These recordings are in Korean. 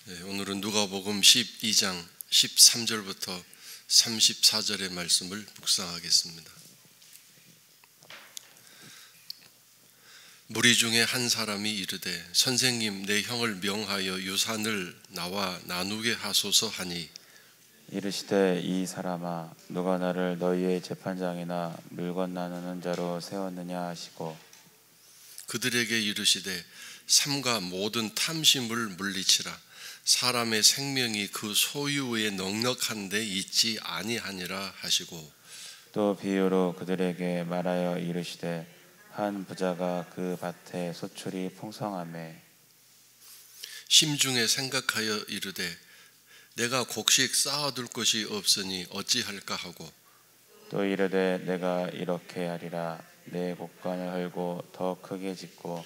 오늘은 누가복음 12장 13절부터 34절의 말씀을 묵상하겠습니다. 무리 중에 한 사람이 이르되 선생님, 내 형을 명하여 유산을 나와 나누게 하소서 하니, 이르시되 이 사람아, 누가 나를 너희의 재판장이나 물건 나누는 자로 세웠느냐 하시고, 그들에게 이르시되 삼가 모든 탐심을 물리치라. 사람의 생명이 그 소유에 넉넉한 데 있지 아니하니라 하시고, 또 비유로 그들에게 말하여 이르시되 한 부자가 그 밭에 소출이 풍성하매 심중에 생각하여 이르되 내가 곡식 쌓아둘 것이 없으니 어찌할까 하고, 또 이르되 내가 이렇게 하리라. 내 곡간을 헐고 더 크게 짓고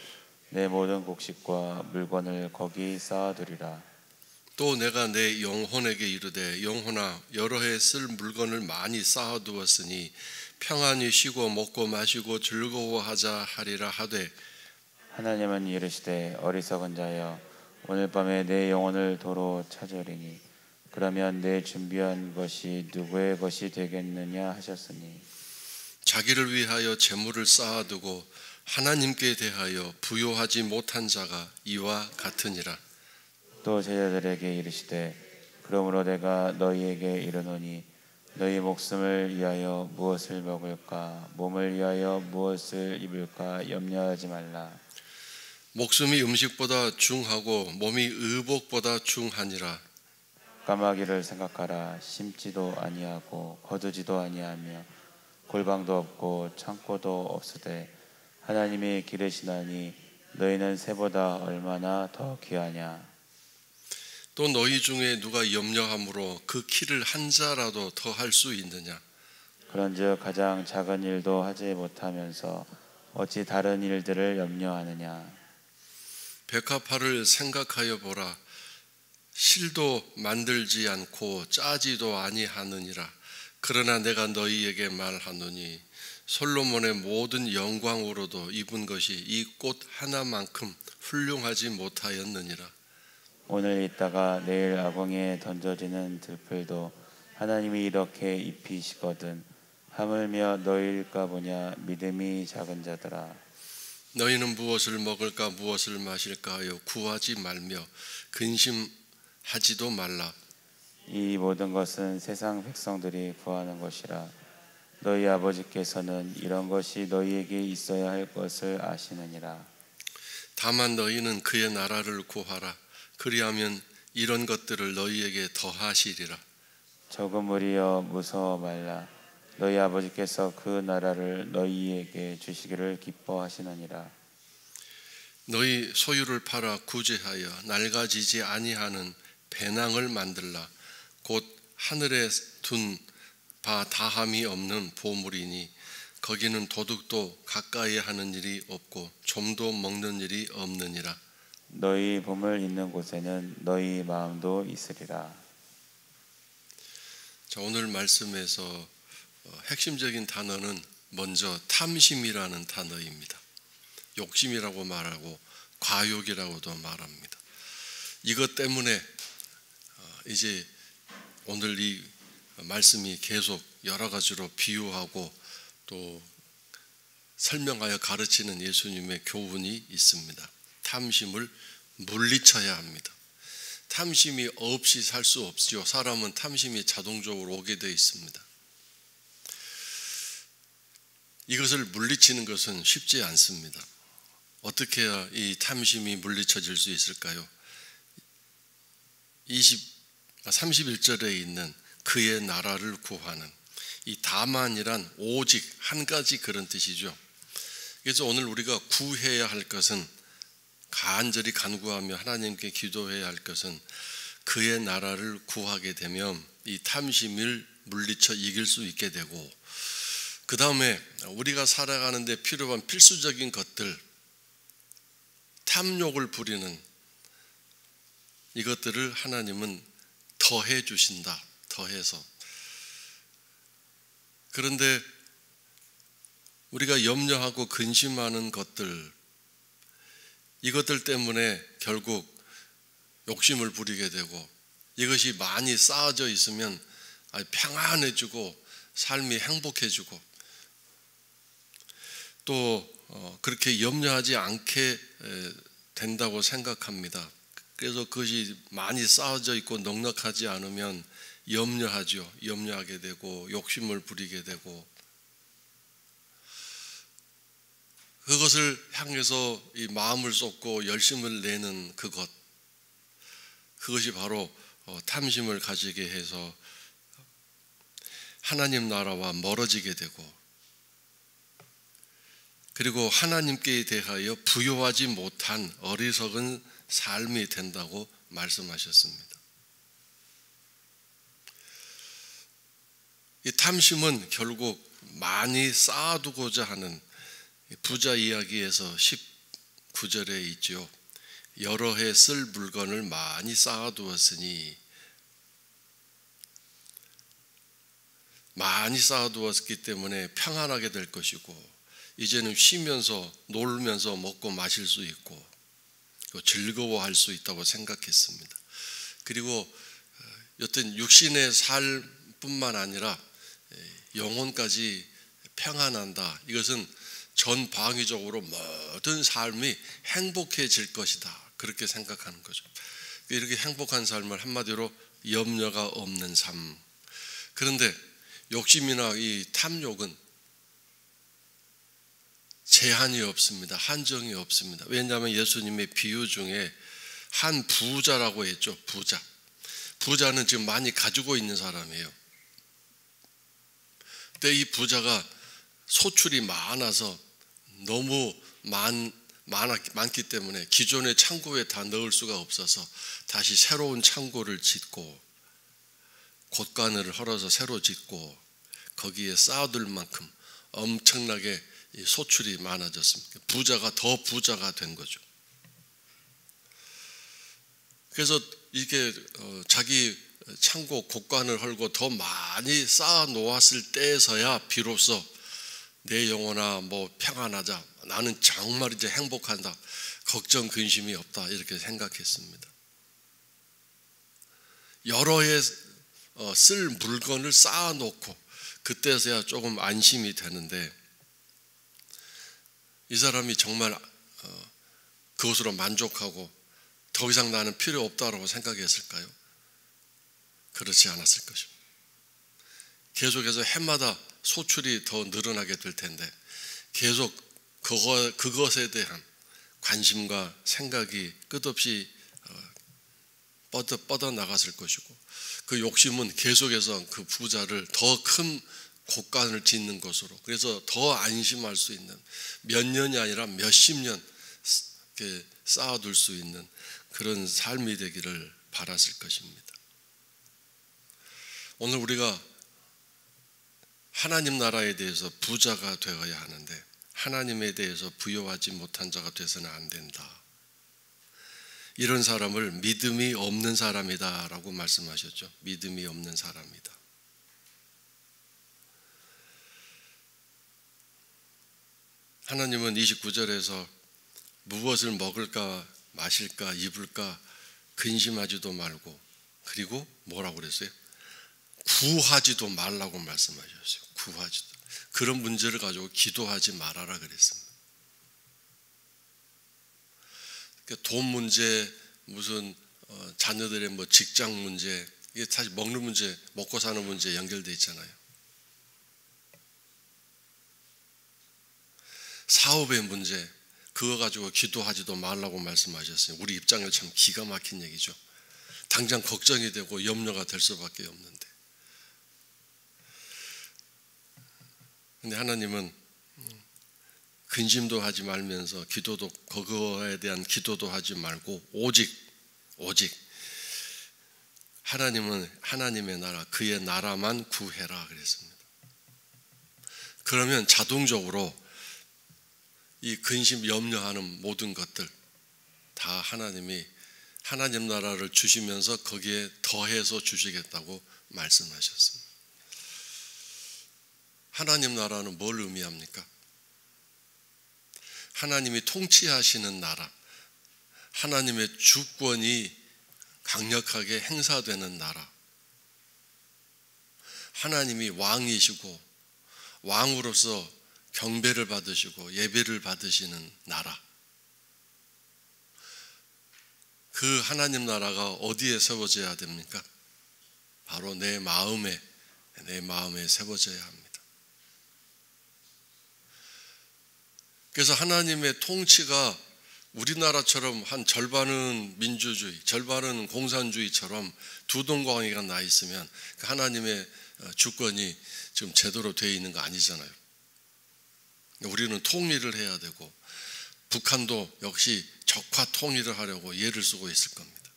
내 모든 곡식과 물건을 거기 쌓아두리라. 또 내가 내 영혼에게 이르되 영혼아, 여러 해 쓸 물건을 많이 쌓아두었으니 평안히 쉬고 먹고 마시고 즐거워하자 하리라 하되, 하나님은 이르시되 어리석은 자여, 오늘 밤에 내 영혼을 도로 찾으리니 그러면 내 준비한 것이 누구의 것이 되겠느냐 하셨으니, 자기를 위하여 재물을 쌓아두고 하나님께 대하여 부요하지 못한 자가 이와 같으니라. 또 제자들에게 이르시되 그러므로 내가 너희에게 이르노니 너희 목숨을 위하여 무엇을 먹을까, 몸을 위하여 무엇을 입을까 염려하지 말라. 목숨이 음식보다 중하고 몸이 의복보다 중하니라. 까마귀를 생각하라. 심지도 아니하고 거두지도 아니하며 골방도 없고 창고도 없으되 하나님이 기르시나니 너희는 새보다 얼마나 더 귀하냐. 또 너희 중에 누가 염려함으로 그 키를 한 자라도 더 할 수 있느냐. 그런즉 가장 작은 일도 하지 못하면서 어찌 다른 일들을 염려하느냐. 백합화를 생각하여 보라. 실도 만들지 않고 짜지도 아니하느니라. 그러나 내가 너희에게 말하노니 솔로몬의 모든 영광으로도 입은 것이 이 꽃 하나만큼 훌륭하지 못하였느니라. 오늘 있다가 내일 아궁이에 던져지는 들풀도 하나님이 이렇게 입히시거든 하물며 너희일까 보냐. 믿음이 작은 자들아. 너희는 무엇을 먹을까 무엇을 마실까 하여 구하지 말며 근심하지도 말라. 이 모든 것은 세상 백성들이 구하는 것이라. 너희 아버지께서는 이런 것이 너희에게 있어야 할 것을 아시느니라. 다만 너희는 그의 나라를 구하라. 그리하면 이런 것들을 너희에게 더하시리라. 적은 무리여 무서워 말라. 너희 아버지께서 그 나라를 너희에게 주시기를 기뻐하시느니라. 너희 소유를 팔아 구제하여 낡아지지 아니하는 배낭을 만들라. 곧 하늘에 둔 바 다함이 없는 보물이니 거기는 도둑도 가까이 하는 일이 없고 좀도 먹는 일이 없느니라. 너희 보물 있는 곳에는 너희 마음도 있으리라. 자, 오늘 말씀에서 핵심적인 단어는 먼저 탐심이라는 단어입니다. 욕심이라고 말하고 과욕이라고도 말합니다. 이것 때문에 이제 오늘 이 말씀이 계속 여러 가지로 비유하고 또 설명하여 가르치는 예수님의 교훈이 있습니다. 탐심을 물리쳐야 합니다. 탐심이 없이 살 수 없죠. 사람은 탐심이 자동적으로 오게 되어 있습니다. 이것을 물리치는 것은 쉽지 않습니다. 어떻게 해야 이 탐심이 물리쳐질 수 있을까요? 31절에 있는 그의 나라를 구하는 이 다만이란 오직 한 가지 그런 뜻이죠. 그래서 오늘 우리가 구해야 할 것은, 간절히 간구하며 하나님께 기도해야 할 것은 그의 나라를 구하게 되면 이 탐심을 물리쳐 이길 수 있게 되고, 그 다음에 우리가 살아가는 데 필요한 필수적인 것들, 탐욕을 부리는 이것들을 하나님은 더해 주신다. 더해서. 그런데 우리가 염려하고 근심하는 것들, 이것들 때문에 결국 욕심을 부리게 되고 이것이 많이 쌓아져 있으면 평안해지고 삶이 행복해지고 또 그렇게 염려하지 않게 된다고 생각합니다. 그래서 그것이 많이 쌓아져 있고 넉넉하지 않으면 염려하죠. 염려하게 되고 욕심을 부리게 되고 그것을 향해서 이 마음을 쏟고 열심을 내는 그것이 바로 탐심을 가지게 해서 하나님 나라와 멀어지게 되고 그리고 하나님께 대하여 부요하지 못한 어리석은 삶이 된다고 말씀하셨습니다. 이 탐심은 결국 많이 쌓아두고자 하는 부자 이야기에서 19절에 있죠. 여러 해 쓸 물건을 많이 쌓아두었으니 많이 쌓아두었기 때문에 평안하게 될 것이고 이제는 쉬면서 놀면서 먹고 마실 수 있고 즐거워할 수 있다고 생각했습니다. 그리고 여튼 육신의 삶뿐만 아니라 영혼까지 평안한다. 이것은 전방위적으로 모든 삶이 행복해질 것이다. 그렇게 생각하는 거죠. 이렇게 행복한 삶을 한마디로 염려가 없는 삶. 그런데 욕심이나 이 탐욕은 제한이 없습니다. 한정이 없습니다. 왜냐하면 예수님의 비유 중에 한 부자라고 했죠. 부자는 지금 많이 가지고 있는 사람이에요. 근데 이 부자가 소출이 많아서 너무 많기 때문에 기존의 창고에 다 넣을 수가 없어서 다시 새로운 창고를 짓고 곳간을 헐어서 새로 짓고 거기에 쌓아둘 만큼 엄청나게 소출이 많아졌습니다. 부자가 더 부자가 된 거죠. 그래서 이게 자기 창고 곳간을 헐고 더 많이 쌓아 놓았을 때에서야 비로소 내 영혼아 평안하자. 나는 정말 이제 행복하다. 걱정 근심이 없다. 이렇게 생각했습니다. 여러 해 쓸 물건을 쌓아 놓고 그때서야 조금 안심이 되는데 이 사람이 정말 그것으로 만족하고 더 이상 나는 필요 없다고 생각했을까요? 그렇지 않았을 것입니다. 계속해서 해마다 소출이 더 늘어나게 될 텐데 계속 그것에 대한 관심과 생각이 끝없이 뻗어나갔을 것이고 그 욕심은 계속해서 그 부자를 더 큰 곳간을 짓는 것으로 그래서 더 안심할 수 있는 몇 년이 아니라 몇십 년 쌓아둘 수 있는 그런 삶이 되기를 바랐을 것입니다. 오늘 우리가 하나님 나라에 대해서 부자가 되어야 하는데 하나님에 대해서 부요하지 못한 자가 되어서는 안 된다. 이런 사람을 믿음이 없는 사람이다 라고 말씀하셨죠. 믿음이 없는 사람이다. 하나님은 29절에서 무엇을 먹을까 마실까 입을까 근심하지도 말고 그리고 뭐라고 그랬어요? 구하지도 말라고 말씀하셨어요. 구하지도. 그런 문제를 가지고 기도하지 말아라 그랬습니다. 그러니까 돈 문제, 무슨 자녀들의 직장 문제, 이게 사실 먹는 문제, 먹고 사는 문제 연결돼 있잖아요. 사업의 문제, 그거 가지고 기도하지도 말라고 말씀하셨어요. 우리 입장에 참 기가 막힌 얘기죠. 당장 걱정이 되고 염려가 될 수밖에 없는데. 근데 하나님은 근심도 하지 말면서 기도도 그거에 대한 기도도 하지 말고 오직 하나님은 하나님의 나라 그의 나라만 구해라 그랬습니다. 그러면 자동적으로 이 근심 염려하는 모든 것들 다 하나님이 하나님 나라를 주시면서 거기에 더해서 주시겠다고 말씀하셨습니다. 하나님 나라는 뭘 의미합니까? 하나님이 통치하시는 나라, 하나님의 주권이 강력하게 행사되는 나라, 하나님이 왕이시고 왕으로서 경배를 받으시고 예배를 받으시는 나라, 그 하나님 나라가 어디에 세워져야 됩니까? 바로 내 마음에 세워져야 합니다. 그래서 하나님의 통치가 우리나라처럼 한 절반은 민주주의, 절반은 공산주의처럼 두 동강이가 나 있으면 그 하나님의 주권이 지금 제대로 되어 있는 거 아니잖아요. 우리는 통일을 해야 되고 북한도 역시 적화 통일을 하려고 예를 쓰고 있을 겁니다.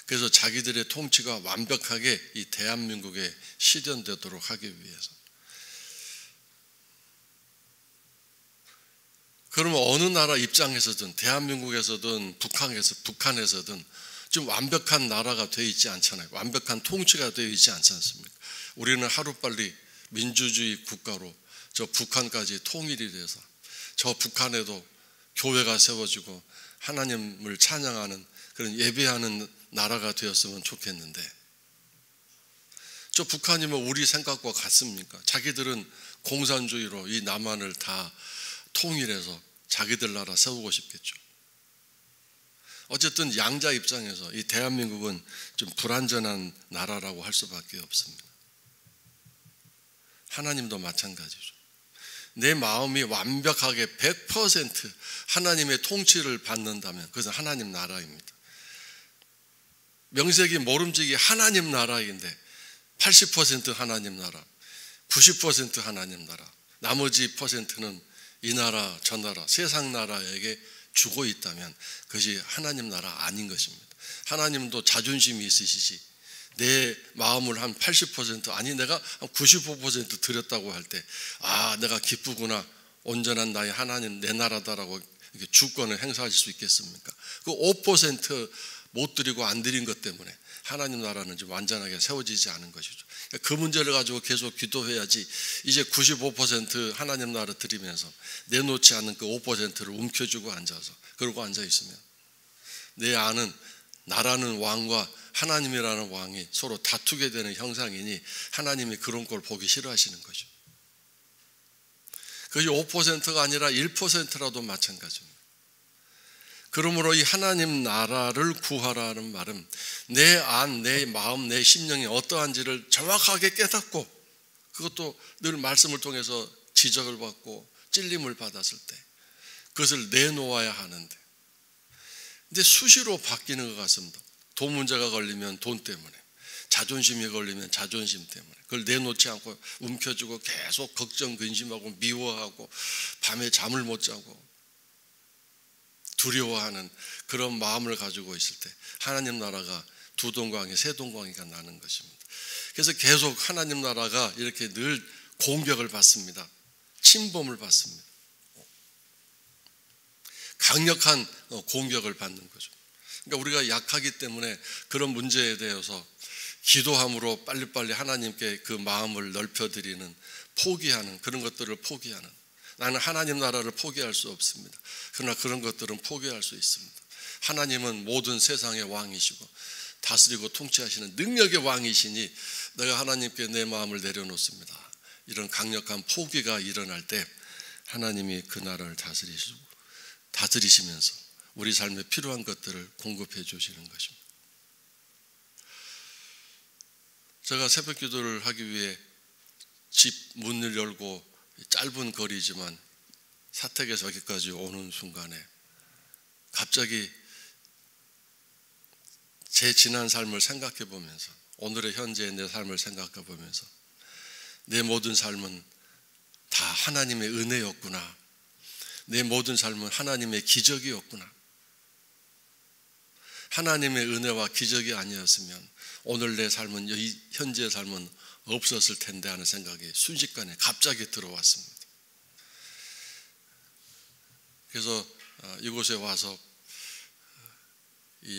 그래서 자기들의 통치가 완벽하게 이 대한민국에 실현되도록 하기 위해서. 그러면 어느 나라 입장에서든 대한민국에서든 북한에서든 좀 완벽한 나라가 되어 있지 않잖아요. 완벽한 통치가 되어 있지 않지 않습니까? 우리는 하루빨리 민주주의 국가로 저 북한까지 통일이 돼서 저 북한에도 교회가 세워지고 하나님을 찬양하는 그런 예배하는 나라가 되었으면 좋겠는데, 저 북한이면 우리 생각과 같습니까? 자기들은 공산주의로 이 남한을 다 통일해서 자기들 나라 세우고 싶겠죠. 어쨌든 양자 입장에서 이 대한민국은 좀 불완전한 나라라고 할 수밖에 없습니다. 하나님도 마찬가지죠. 내 마음이 완벽하게 100% 하나님의 통치를 받는다면 그것은 하나님 나라입니다. 명색이 모름지기 하나님 나라인데 80% 하나님 나라, 90% 하나님 나라, 나머지 퍼센트는 이 나라 저 나라 세상 나라에게 주고 있다면 그것이 하나님 나라 아닌 것입니다. 하나님도 자존심이 있으시지 내 마음을 한 80% 아니 내가 한 95% 드렸다고 할 때 내가 기쁘구나, 온전한 나의 하나님 내 나라다라고 이렇게 주권을 행사하실 수 있겠습니까? 그 5% 못 드리고 안 드린 것 때문에 하나님 나라는 좀 완전하게 세워지지 않은 것이죠. 그 문제를 가지고 계속 기도해야지 이제 95% 하나님 나라 드리면서 내놓지 않는 그 5%를 움켜쥐고 앉아서 그러고 앉아 있으면 내 안은 나라는 왕과 하나님이라는 왕이 서로 다투게 되는 형상이니 하나님이 그런 걸 보기 싫어하시는 거죠. 그것이 5%가 아니라 1%라도 마찬가지입니다. 그러므로 이 하나님 나라를 구하라는 말은 내 안, 내 마음, 내 심령이 어떠한지를 정확하게 깨닫고 그것도 늘 말씀을 통해서 지적을 받고 찔림을 받았을 때 그것을 내놓아야 하는데, 근데 수시로 바뀌는 것 같습니다. 돈 문제가 걸리면 돈 때문에, 자존심이 걸리면 자존심 때문에 그걸 내놓지 않고 움켜쥐고 계속 걱정, 근심하고 미워하고 밤에 잠을 못 자고 두려워하는 그런 마음을 가지고 있을 때 하나님 나라가 두 동강이 세 동강이가 나는 것입니다. 그래서 계속 하나님 나라가 이렇게 늘 공격을 받습니다. 침범을 받습니다. 강력한 공격을 받는 거죠. 그러니까 우리가 약하기 때문에 그런 문제에 대해서 기도함으로 빨리빨리 하나님께 그 마음을 넓혀드리는, 포기하는, 그런 것들을 포기하는, 나는 하나님 나라를 포기할 수 없습니다. 그러나 그런 것들은 포기할 수 있습니다. 하나님은 모든 세상의 왕이시고 다스리고 통치하시는 능력의 왕이시니 내가 하나님께 내 마음을 내려놓습니다. 이런 강력한 포기가 일어날 때 하나님이 그 나라를 다스리시면서 우리 삶에 필요한 것들을 공급해 주시는 것입니다. 제가 새벽 기도를 하기 위해 집 문을 열고 짧은 거리지만 사택에서 여기까지 오는 순간에 갑자기 제 지난 삶을 생각해 보면서, 오늘의 현재의 내 삶을 생각해 보면서 내 모든 삶은 다 하나님의 은혜였구나, 내 모든 삶은 하나님의 기적이었구나, 하나님의 은혜와 기적이 아니었으면 오늘 내 삶은, 이 현재의 삶은 없었을 텐데 하는 생각이 순식간에 갑자기 들어왔습니다. 그래서 이곳에 와서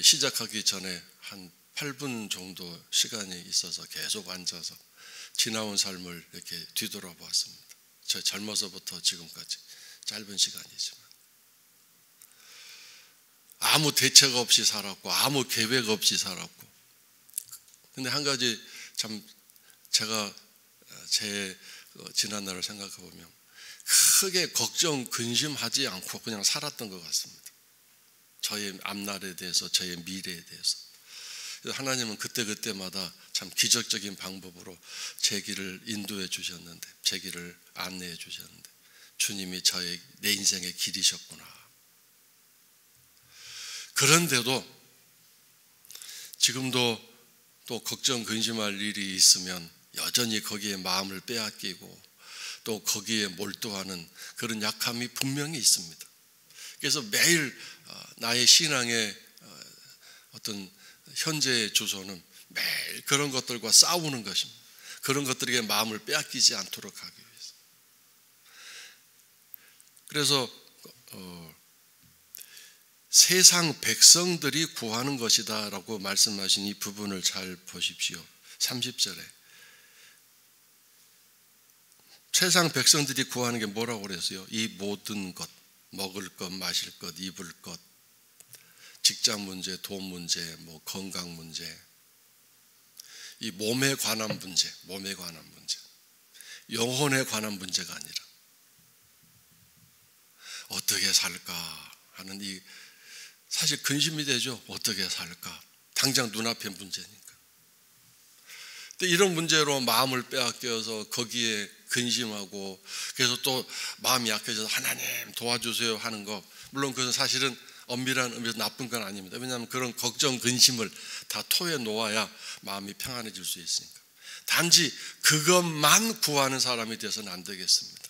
시작하기 전에 한 8분 정도 시간이 있어서 계속 앉아서 지나온 삶을 이렇게 뒤돌아보았습니다. 저 젊어서부터 지금까지 짧은 시간이지만 아무 대책 없이 살았고 아무 계획 없이 살았고. 근데 한 가지 참 제가 제 지난날을 생각해 보면 크게 걱정 근심하지 않고 그냥 살았던 것 같습니다. 저의 앞날에 대해서, 저의 미래에 대해서. 하나님은 그때그때마다 참 기적적인 방법으로 제 길을 인도해 주셨는데, 제 길을 안내해 주셨는데, 주님이 내 인생의 길이셨구나. 그런데도 지금도 또 걱정 근심할 일이 있으면 여전히 거기에 마음을 빼앗기고 또 거기에 몰두하는 그런 약함이 분명히 있습니다. 그래서 매일 나의 신앙의 어떤 현재의 주소는 매일 그런 것들과 싸우는 것입니다. 그런 것들에게 마음을 빼앗기지 않도록 하기 위해서. 그래서 세상 백성들이 구하는 것이다 라고 말씀하신 이 부분을 잘 보십시오. 30절에 세상 백성들이 구하는 게 뭐라고 그랬어요? 이 모든 것, 먹을 것, 마실 것, 입을 것, 직장 문제, 돈 문제, 뭐 건강 문제, 이 몸에 관한 문제, 영혼에 관한 문제가 아니라 어떻게 살까 하는 이 사실 근심이 되죠. 어떻게 살까? 당장 눈앞의 문제니까. 근데 이런 문제로 마음을 빼앗겨서 거기에 근심하고 그래서 또 마음이 약해져서 하나님 도와주세요 하는 거, 물론 그것은 사실은 엄밀한 의미에서 나쁜 건 아닙니다. 왜냐하면 그런 걱정 근심을 다 토해 놓아야 마음이 평안해질 수 있으니까. 단지 그것만 구하는 사람이 되어서는 안 되겠습니다.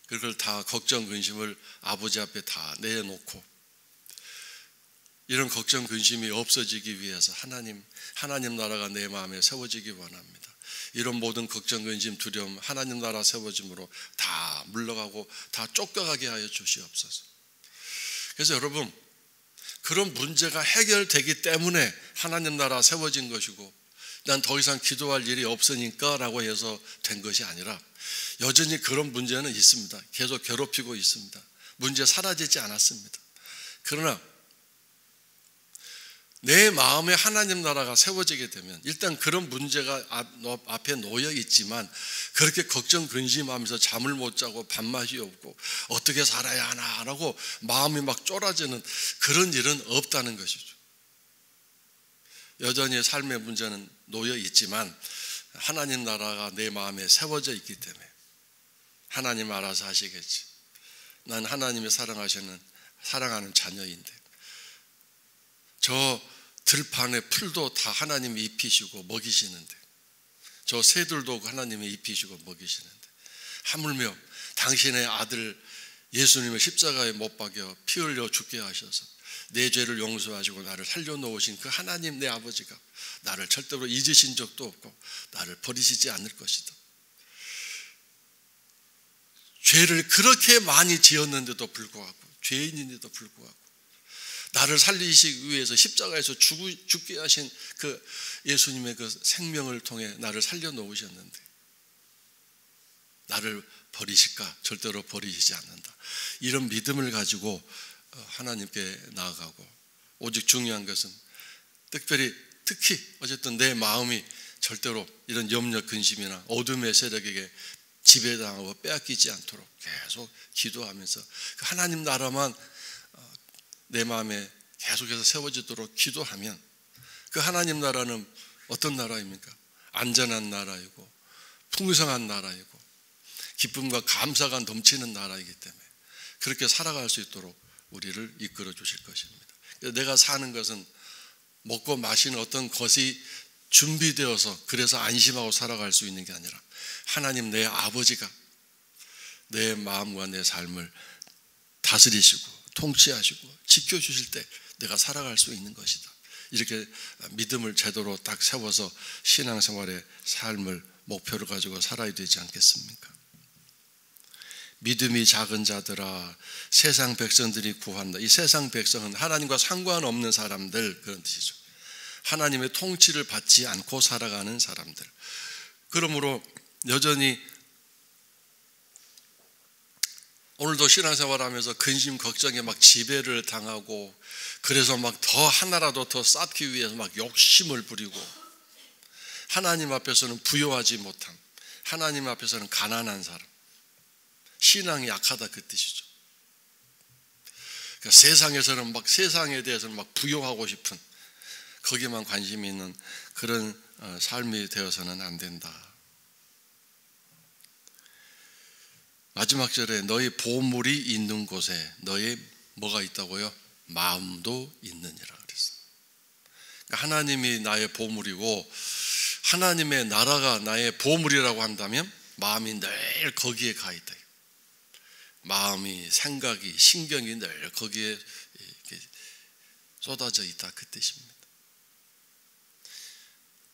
그걸 다 걱정 근심을 아버지 앞에 다 내놓고 이런 걱정 근심이 없어지기 위해서 하나님 나라가 내 마음에 세워지기 원합니다. 이런 모든 걱정 근심 두려움 하나님 나라 세워짐으로 다 물러가고 다 쫓겨가게 하여 주시옵소서. 그래서 여러분, 그런 문제가 해결되기 때문에 하나님 나라 세워진 것이고 난 더 이상 기도할 일이 없으니까 라고 해서 된 것이 아니라 여전히 그런 문제는 있습니다. 계속 괴롭히고 있습니다. 문제 사라지지 않았습니다. 그러나 내 마음에 하나님 나라가 세워지게 되면 일단 그런 문제가 앞에 놓여 있지만 그렇게 걱정 근심하면서 잠을 못 자고 밥맛이 없고 어떻게 살아야 하나라고 마음이 막 쫄아지는 그런 일은 없다는 것이죠. 여전히 삶의 문제는 놓여 있지만 하나님 나라가 내 마음에 세워져 있기 때문에 하나님 알아서 하시겠지. 난 하나님이 사랑하는 자녀인데 저 들판의 풀도 다 하나님이 입히시고 먹이시는데 저 새들도 하나님이 입히시고 먹이시는데 하물며 당신의 아들 예수님을 십자가에 못 박여 피 흘려 죽게 하셔서 내 죄를 용서하시고 나를 살려놓으신 그 하나님 내 아버지가 나를 절대로 잊으신 적도 없고 나를 버리시지 않을 것이다. 죄를 그렇게 많이 지었는데도 불구하고 죄인인데도 불구하고 나를 살리시기 위해서 십자가에서 죽게 하신 그 예수님의 그 생명을 통해 나를 살려놓으셨는데 나를 버리실까? 절대로 버리시지 않는다. 이런 믿음을 가지고 하나님께 나아가고 오직 중요한 것은 특히 어쨌든 내 마음이 절대로 이런 염려 근심이나 어둠의 세력에게 지배당하고 빼앗기지 않도록 계속 기도하면서 하나님 나라만 내 마음에 계속해서 세워지도록 기도하면 그 하나님 나라는 어떤 나라입니까? 안전한 나라이고 풍성한 나라이고 기쁨과 감사가 넘치는 나라이기 때문에 그렇게 살아갈 수 있도록 우리를 이끌어 주실 것입니다. 내가 사는 것은 먹고 마시는 어떤 것이 준비되어서 그래서 안심하고 살아갈 수 있는 게 아니라 하나님 내 아버지가 내 마음과 내 삶을 다스리시고 통치하시고 지켜주실 때 내가 살아갈 수 있는 것이다. 이렇게 믿음을 제대로 딱 세워서 신앙생활의 삶을 목표로 가지고 살아야 되지 않겠습니까? 믿음이 작은 자들아 세상 백성들이 구한다. 이 세상 백성은 하나님과 상관없는 사람들 그런 뜻이죠. 하나님의 통치를 받지 않고 살아가는 사람들. 그러므로 여전히 오늘도 신앙생활하면서 근심 걱정에 막 지배를 당하고, 그래서 막 더 하나라도 더 쌓기 위해서 막 욕심을 부리고, 하나님 앞에서는 부요하지 못함, 하나님 앞에서는 가난한 사람, 신앙이 약하다 그 뜻이죠. 그러니까 세상에서는 막 세상에 대해서는 막 부요하고 싶은, 거기에만 관심이 있는 그런 삶이 되어서는 안 된다. 마지막 절에 너희 보물이 있는 곳에 너희 뭐가 있다고요? 마음도 있느니라 그랬어요. 그러니까 하나님이 나의 보물이고 하나님의 나라가 나의 보물이라고 한다면 마음이 늘 거기에 가 있다. 마음이, 생각이, 신경이 늘 거기에 쏟아져 있다 그 뜻입니다.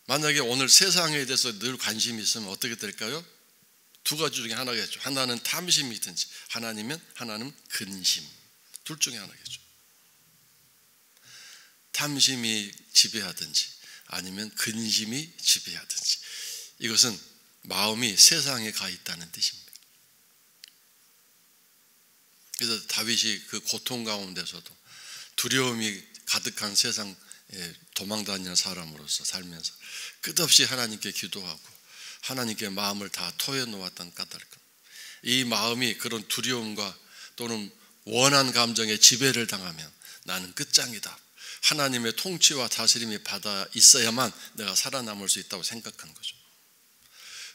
만약에 오늘 세상에 대해서 늘 관심이 있으면 어떻게 될까요? 두 가지 중에 하나겠죠. 하나는 탐심이든지, 하나는 근심. 둘 중에 하나겠죠. 탐심이 지배하든지 아니면 근심이 지배하든지, 이것은 마음이 세상에 가 있다는 뜻입니다. 그래서 다윗이 그 고통 가운데서도 두려움이 가득한 세상에 도망다니는 사람으로서 살면서 끝없이 하나님께 기도하고 하나님께 마음을 다 토해 놓았던 까닭은, 이 마음이 그런 두려움과 또는 원한 감정에 지배를 당하면 나는 끝장이다, 하나님의 통치와 다스림이 받아 있어야만 내가 살아남을 수 있다고 생각한 거죠.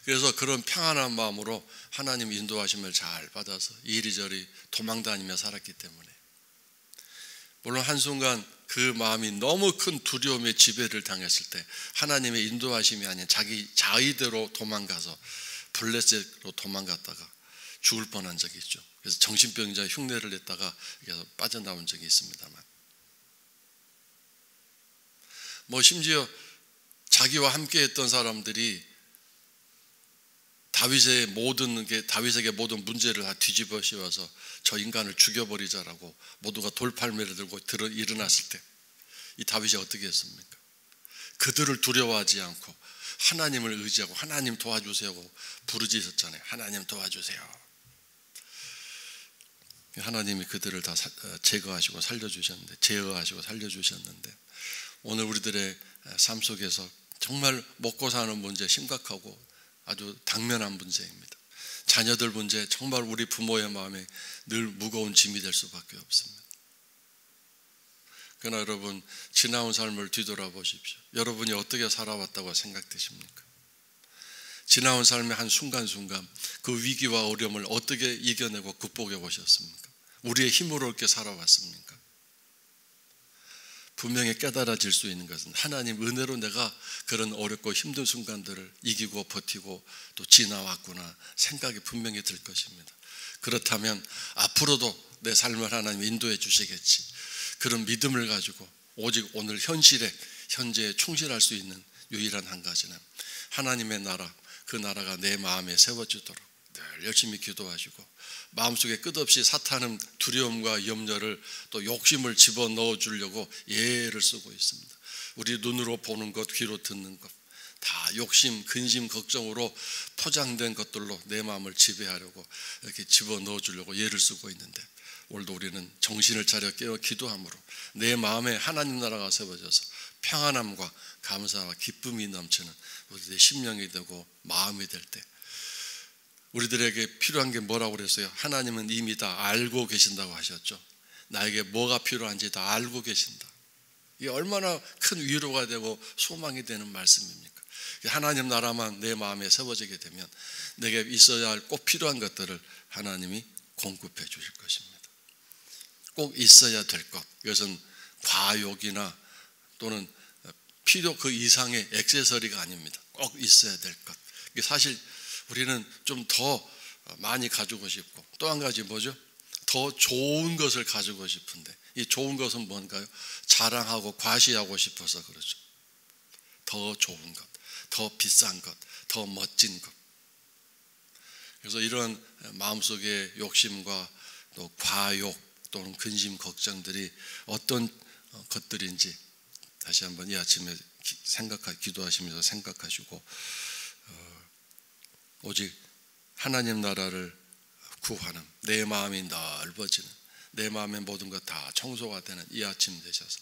그래서 그런 평안한 마음으로 하나님 인도하심을 잘 받아서 이리저리 도망다니며 살았기 때문에, 물론 한순간 그 마음이 너무 큰 두려움의 지배를 당했을 때 하나님의 인도하심이 아닌 자기 자의대로 도망가서 블레셋으로 도망갔다가 죽을 뻔한 적이 있죠. 그래서 정신병자 흉내를 냈다가 빠져나온 적이 있습니다만, 심지어 자기와 함께 했던 사람들이 다윗에게 모든 문제를 다 뒤집어 씌워서 저 인간을 죽여버리자라고 모두가 돌팔매를 들고 일어났을 때 이 다윗이 어떻게 했습니까? 그들을 두려워하지 않고 하나님을 의지하고 하나님 도와주세요 부르짖었잖아요. 하나님 도와주세요. 하나님이 그들을 다 제거하시고 살려주셨는데 오늘 우리들의 삶 속에서 정말 먹고 사는 문제 심각하고 아주 당면한 문제입니다. 자녀들 문제, 정말 우리 부모의 마음에 늘 무거운 짐이 될 수밖에 없습니다. 그러나 여러분, 지나온 삶을 뒤돌아보십시오. 여러분이 어떻게 살아왔다고 생각되십니까? 지나온 삶의 한 순간순간 그 위기와 어려움을 어떻게 이겨내고 극복해 보셨습니까? 우리의 힘으로 이렇게 살아왔습니까? 분명히 깨달아질 수 있는 것은 하나님 은혜로 내가 그런 어렵고 힘든 순간들을 이기고 버티고 또 지나왔구나 생각이 분명히 들 것입니다. 그렇다면 앞으로도 내 삶을 하나님 인도해 주시겠지, 그런 믿음을 가지고 오직 오늘 현재에 충실할 수 있는 유일한 한 가지는 하나님의 나라, 그 나라가 내 마음에 세워지도록 늘 열심히 기도하시고, 마음속에 끝없이 사탄은 두려움과 염려를 또 욕심을 집어넣어 주려고 예를 쓰고 있습니다. 우리 눈으로 보는 것, 귀로 듣는 것 다 욕심, 근심, 걱정으로 포장된 것들로 내 마음을 지배하려고 이렇게 집어넣어 주려고 예를 쓰고 있는데, 오늘도 우리는 정신을 차려 깨어 기도함으로 내 마음에 하나님 나라가 세워져서 평안함과 감사와 기쁨이 넘치는 우리들의 심령이 되고 마음이 될 때, 우리들에게 필요한 게 뭐라고 그랬어요? 하나님은 이미 다 알고 계신다고 하셨죠. 나에게 뭐가 필요한지 다 알고 계신다. 이게 얼마나 큰 위로가 되고 소망이 되는 말씀입니까? 하나님 나라만 내 마음에 세워지게 되면 내게 있어야 할 꼭 필요한 것들을 하나님이 공급해 주실 것입니다. 꼭 있어야 될 것, 이것은 과욕이나 또는 필요 그 이상의 액세서리가 아닙니다. 꼭 있어야 될 것. 이게 사실 우리는 좀 더 많이 가지고 싶고, 또 한 가지 뭐죠? 더 좋은 것을 가지고 싶은데, 이 좋은 것은 뭔가요? 자랑하고 과시하고 싶어서 그렇죠. 더 좋은 것, 더 비싼 것, 더 멋진 것. 그래서 이런 마음속의 욕심과 또 과욕 또는 근심, 걱정들이 어떤 것들인지 다시 한번 이 아침에 기도하시면서 생각하시고, 오직 하나님 나라를 구하는, 내 마음이 넓어지는, 내 마음의 모든 것 다 청소가 되는 이 아침 되셔서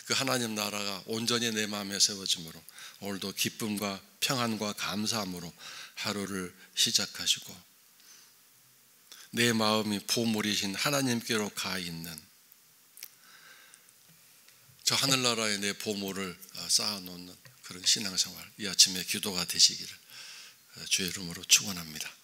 그 하나님 나라가 온전히 내 마음에 세워짐으로 오늘도 기쁨과 평안과 감사함으로 하루를 시작하시고 내 마음이 보물이신 하나님께로 가 있는 저 하늘나라에 내 보물을 쌓아놓는 그런 신앙생활, 이 아침에 기도가 되시기를 주의 이름으로 축원합니다.